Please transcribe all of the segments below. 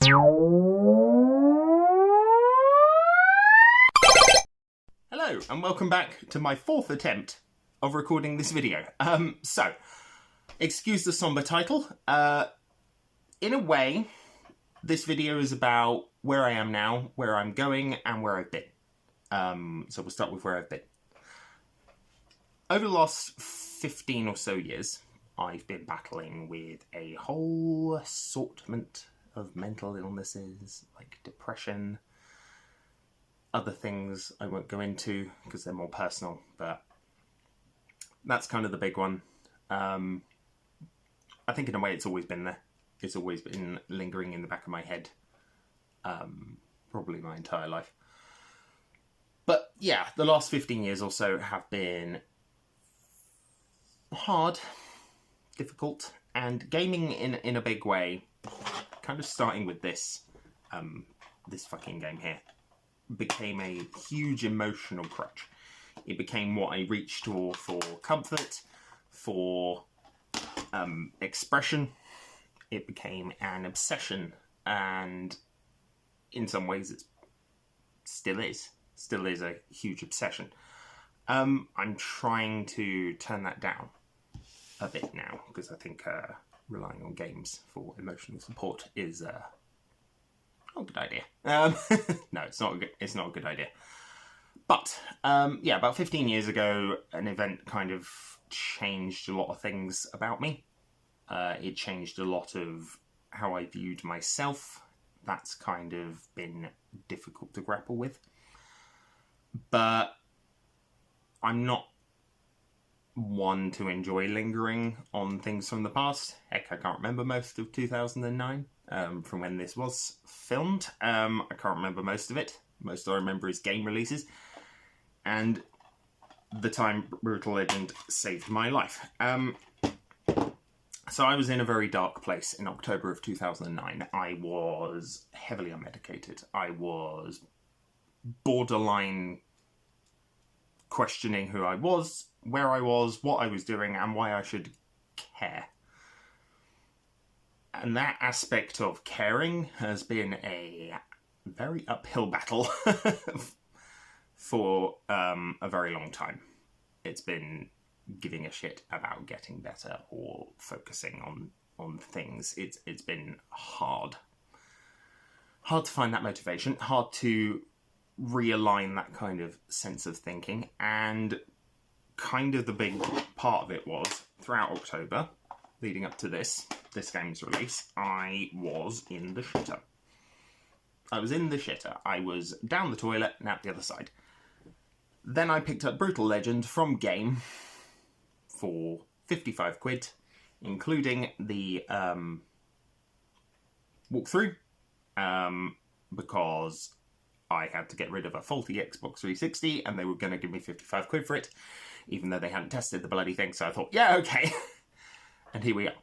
Hello, and welcome back to my fourth attempt of recording this video. Excuse the somber title. In a way, this video is about where I am now, where I'm going, and where I've been. So we'll start with where I've been. Over the last 15 or so years, I've been battling with a whole assortment of mental illnesses, like depression, other things I won't go into because they're more personal, but that's kind of the big one. I think in a way it's always been there. It's always been lingering in the back of my head, probably my entire life. But yeah, the last 15 years or so have been hard, difficult, and gaming in a big way, kind of starting with this fucking game here, became a huge emotional crutch. It became what I reached for comfort, for expression. It became an obsession, and in some ways it still is a huge obsession. I'm trying to turn that down a bit now, because I think relying on games for emotional support is not a good idea. No, it's not a good idea. But yeah, about 15 years ago, an event kind of changed a lot of things about me. It changed a lot of how I viewed myself. That's kind of been difficult to grapple with. But I'm not one to enjoy lingering on things from the past. Heck, I can't remember most of 2009 from when this was filmed. I can't remember most of it. Most I remember is game releases and the time Brutal Legend saved my life. So I was in a very dark place in October of 2009. I was heavily unmedicated. I was borderline questioning who I was, where I was, what I was doing, and why I should care. And that aspect of caring has been a very uphill battle for a very long time. It's been giving a shit about getting better or focusing on things. It's been hard to find that motivation, hard to realign that kind of sense of thinking, and kind of the big part of it was throughout October leading up to this game's release, I was in the shitter. I was down the toilet and out the other side. Then I picked up Brutal Legend from Game for 55 quid, including the walkthrough, because I had to get rid of a faulty Xbox 360 and they were going to give me 55 quid for it, even though they hadn't tested the bloody thing. So I thought, yeah, okay. And here we are.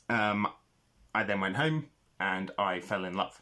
I then went home and I fell in love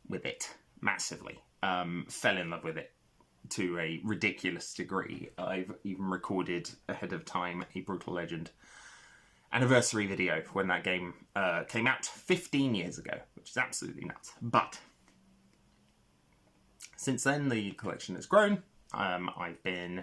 with it massively. Fell in love with it to a ridiculous degree. I've even recorded ahead of time a Brutal Legend anniversary video when that game came out 15 years ago, which is absolutely nuts. But since then, the collection has grown. But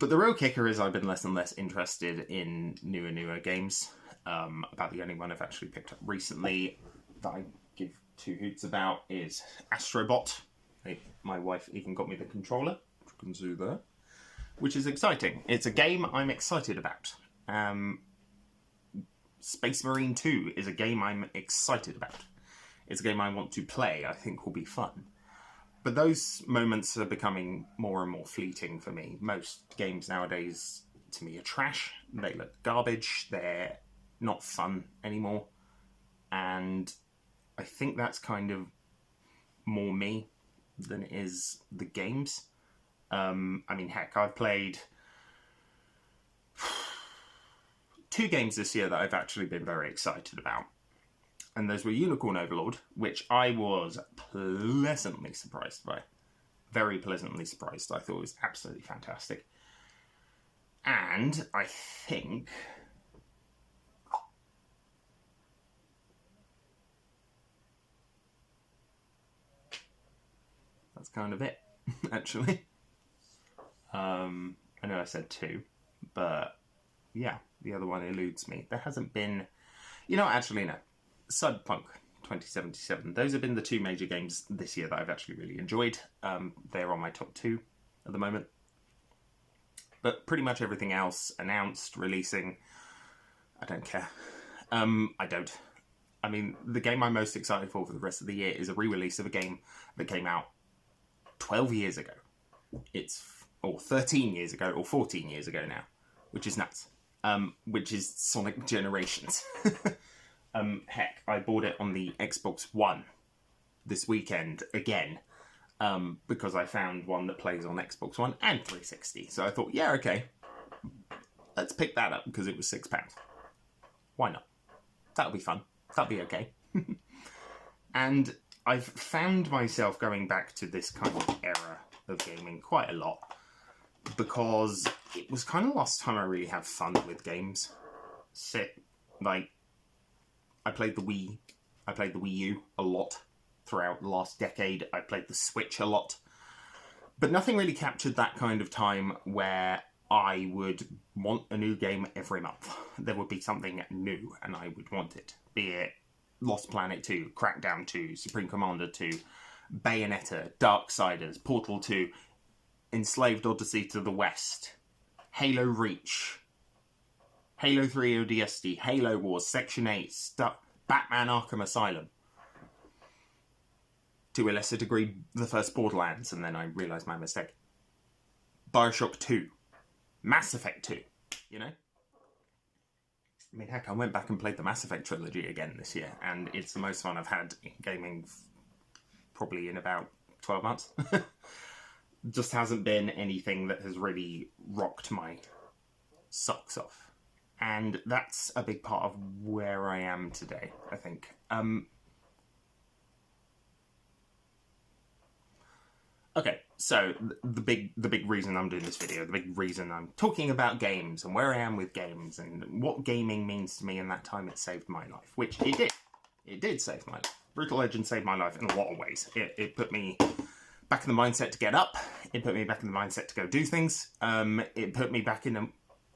the real kicker is I've been less and less interested in newer games. About the only one I've actually picked up recently that I give two hoots about is Astrobot. My wife even got me the controller, which you can see there, which is exciting. It's a game I'm excited about. Space Marine 2 is a game I'm excited about. It's a game I want to play, I think will be fun. But those moments are becoming more and more fleeting for me. Most games nowadays, to me, are trash. They look garbage. They're not fun anymore. And I think that's kind of more me than it is the games. I mean, heck, I've played 2 games this year that I've actually been very excited about. And those were Unicorn Overlord, which I was pleasantly surprised by. Very pleasantly surprised. I thought it was absolutely fantastic. And I think That's kind of it, actually. I know I said 2, but yeah, the other one eludes me. There hasn't been... You know, actually, no. Cyberpunk 2077. Those have been the 2 major games this year that I've actually really enjoyed. They're on my top 2 at the moment. But pretty much everything else, announced, releasing, I don't care. I don't. I mean, the game I'm most excited for the rest of the year is a re-release of a game that came out 12 years ago. Or 13 years ago, or 14 years ago now, which is nuts. Which is Sonic Generations. Heck, I bought it on the Xbox One this weekend again, because I found one that plays on Xbox One and 360. So I thought, yeah, okay, let's pick that up because it was £6. Why not? That'll be fun. That'll be okay. And I've found myself going back to this kind of era of gaming quite a lot, because it was kind of the last time I really had fun with games. I played the Wii. I played the Wii U a lot throughout the last decade. I played the Switch a lot. But nothing really captured that kind of time where I would want a new game every month. There would be something new and I would want it. Be it Lost Planet 2, Crackdown 2, Supreme Commander 2, Bayonetta, Darksiders, Portal 2, Enslaved Odyssey to the West, Halo Reach, Halo 3 ODST, Halo Wars, Section 8, Batman Arkham Asylum. To a lesser degree, the first Borderlands, and then I realised my mistake. Bioshock 2. Mass Effect 2, you know? I mean, heck, I went back and played the Mass Effect trilogy again this year, and it's the most fun I've had in gaming probably in about 12 months. Just hasn't been anything that has really rocked my socks off. And that's a big part of where I am today, I think. Okay, so the big reason I'm doing this video, the big reason I'm talking about games and where I am with games and what gaming means to me in that time it saved my life, which it did. It did save my life. Brutal Legend saved my life in a lot of ways. It put me back in the mindset to get up. It put me back in the mindset to go do things. It put me back in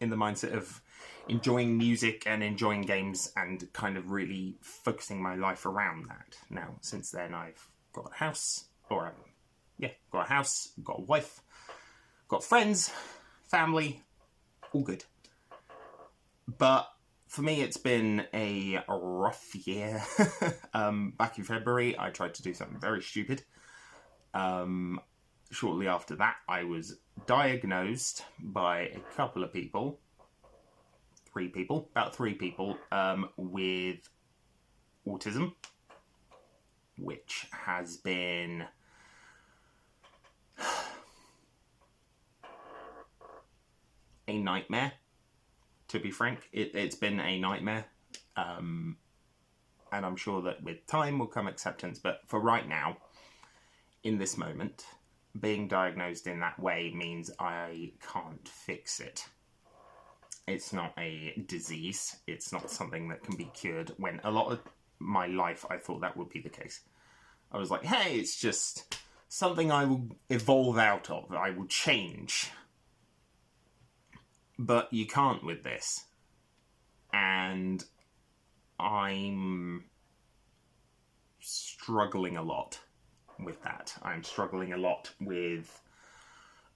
the mindset of enjoying music and enjoying games and kind of really focusing my life around that. Now, since then, I've got a house, got a house, got a wife, got friends, family, all good. But for me, it's been a rough year. Back in February, I tried to do something very stupid. Shortly after that, I was diagnosed by a couple of people, about three people, with autism, which has been a nightmare, to be frank. It's been a nightmare, and I'm sure that with time will come acceptance, but for right now, in this moment, being diagnosed in that way means I can't fix it. It's not a disease. It's not something that can be cured, when a lot of my life I thought that would be the case. I was like, hey, it's just something I will evolve out of. I will change. But you can't with this. And I'm struggling a lot with that. I'm struggling a lot with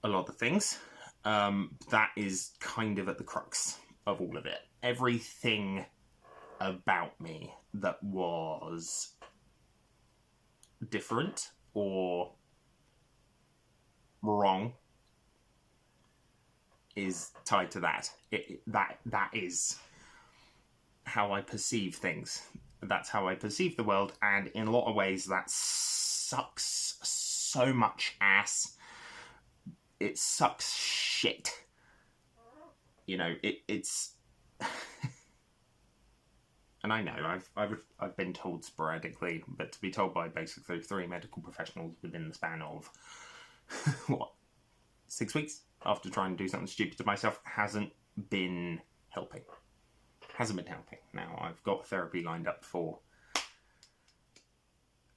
a lot of things. That is kind of at the crux of all of it. Everything about me that was different or wrong is tied to that. That is how I perceive things. That's how I perceive the world, and in a lot of ways that sucks so much ass. It sucks shit. You know, it's and I know I've been told sporadically, but to be told by basically 3 medical professionals within the span of 6 weeks after trying to do something stupid to myself hasn't been helping. Now I've got therapy lined up for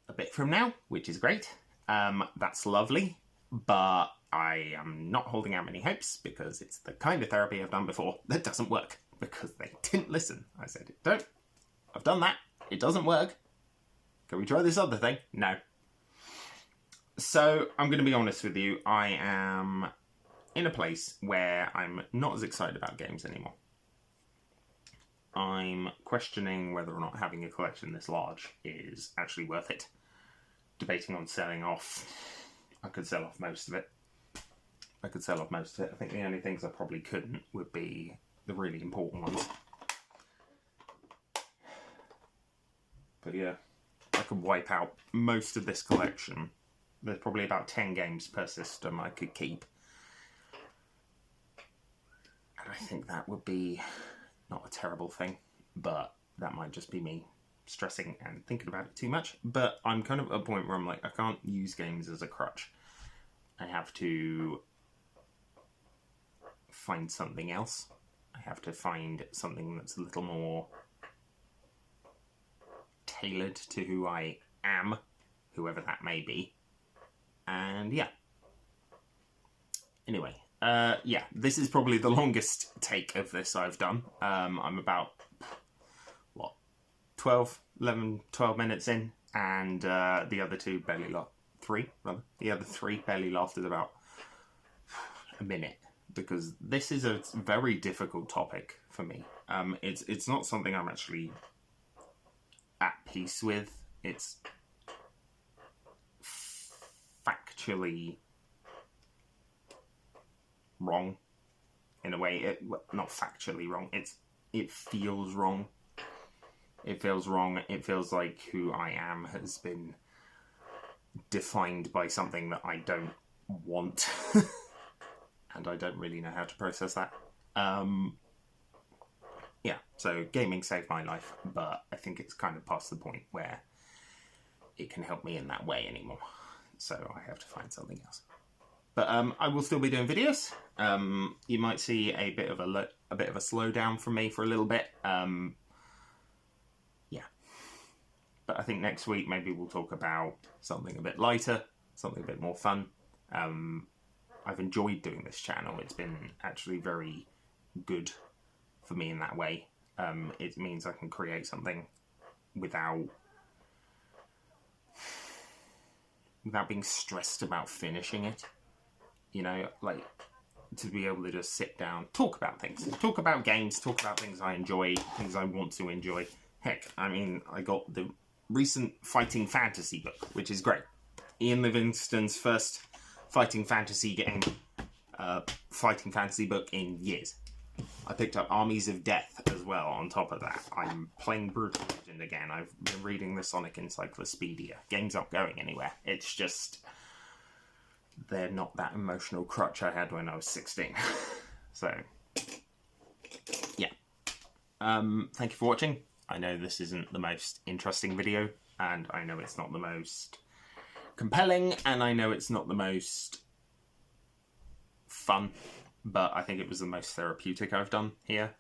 a bit from now, which is great. That's lovely, but I am not holding out many hopes because it's the kind of therapy I've done before that doesn't work because they didn't listen. I said, don't. I've done that. It doesn't work. Can we try this other thing? No. So I'm going to be honest with you. I am in a place where I'm not as excited about games anymore. I'm questioning whether or not having a collection this large is actually worth it. Debating on selling off. I could sell off most of it. I think the only things I probably couldn't would be the really important ones. But yeah, I could wipe out most of this collection. There's probably about 10 games per system I could keep. And I think that would be not a terrible thing, but that might just be me stressing and thinking about it too much. But I'm kind of at a point where I'm like, I can't use games as a crutch. I have to find something else. I have to find something that's a little more tailored to who I am, whoever that may be. And yeah. Anyway, yeah, this is probably the longest take of this I've done. I'm about, 12 minutes in, and the other two barely laughed. The other three barely lasted about a minute, because this is a very difficult topic for me. It's not something I'm actually at peace with. It's factually wrong in a way. Not factually wrong. It feels wrong. It feels wrong. It feels like who I am has been defined by something that I don't want. And I don't really know how to process that. Yeah, so gaming saved my life, but I think it's kind of past the point where it can help me in that way anymore. So I have to find something else. But I will still be doing videos. You might see a bit of a slowdown from me for a little bit. Yeah. But I think next week maybe we'll talk about something a bit lighter, something a bit more fun. I've enjoyed doing this channel. It's been actually very good for me in that way. It means I can create something without being stressed about finishing it. You know, like, to be able to just sit down, talk about things, talk about games, talk about things I enjoy, things I want to enjoy. Heck, I mean, I got the recent fighting fantasy book, which is great. Ian Livingstone's first fighting fantasy book in years. I picked up Armies of Death as well on top of that. I'm playing Brutal Legend again. I've been reading the Sonic Encyclopedia. Games aren't going anywhere. It's just, they're not that emotional crutch I had when I was 16. So, yeah. Thank you for watching. I know this isn't the most interesting video, and I know it's not the most compelling, and I know it's not the most fun, but I think it was the most therapeutic I've done here.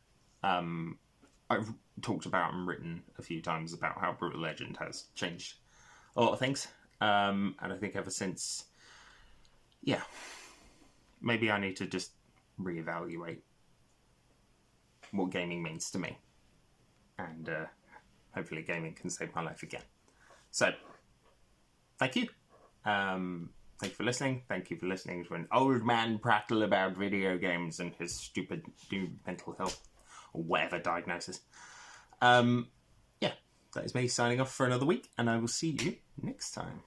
I've talked about and written a few times about how Brutal Legend has changed a lot of things, and I think ever since, yeah, maybe I need to just reevaluate what gaming means to me, and hopefully gaming can save my life again. So, thank you. Thank you for listening. Thank you for listening to an old man prattle about video games and his stupid new mental health or whatever diagnosis. Yeah, that is me signing off for another week, and I will see you next time.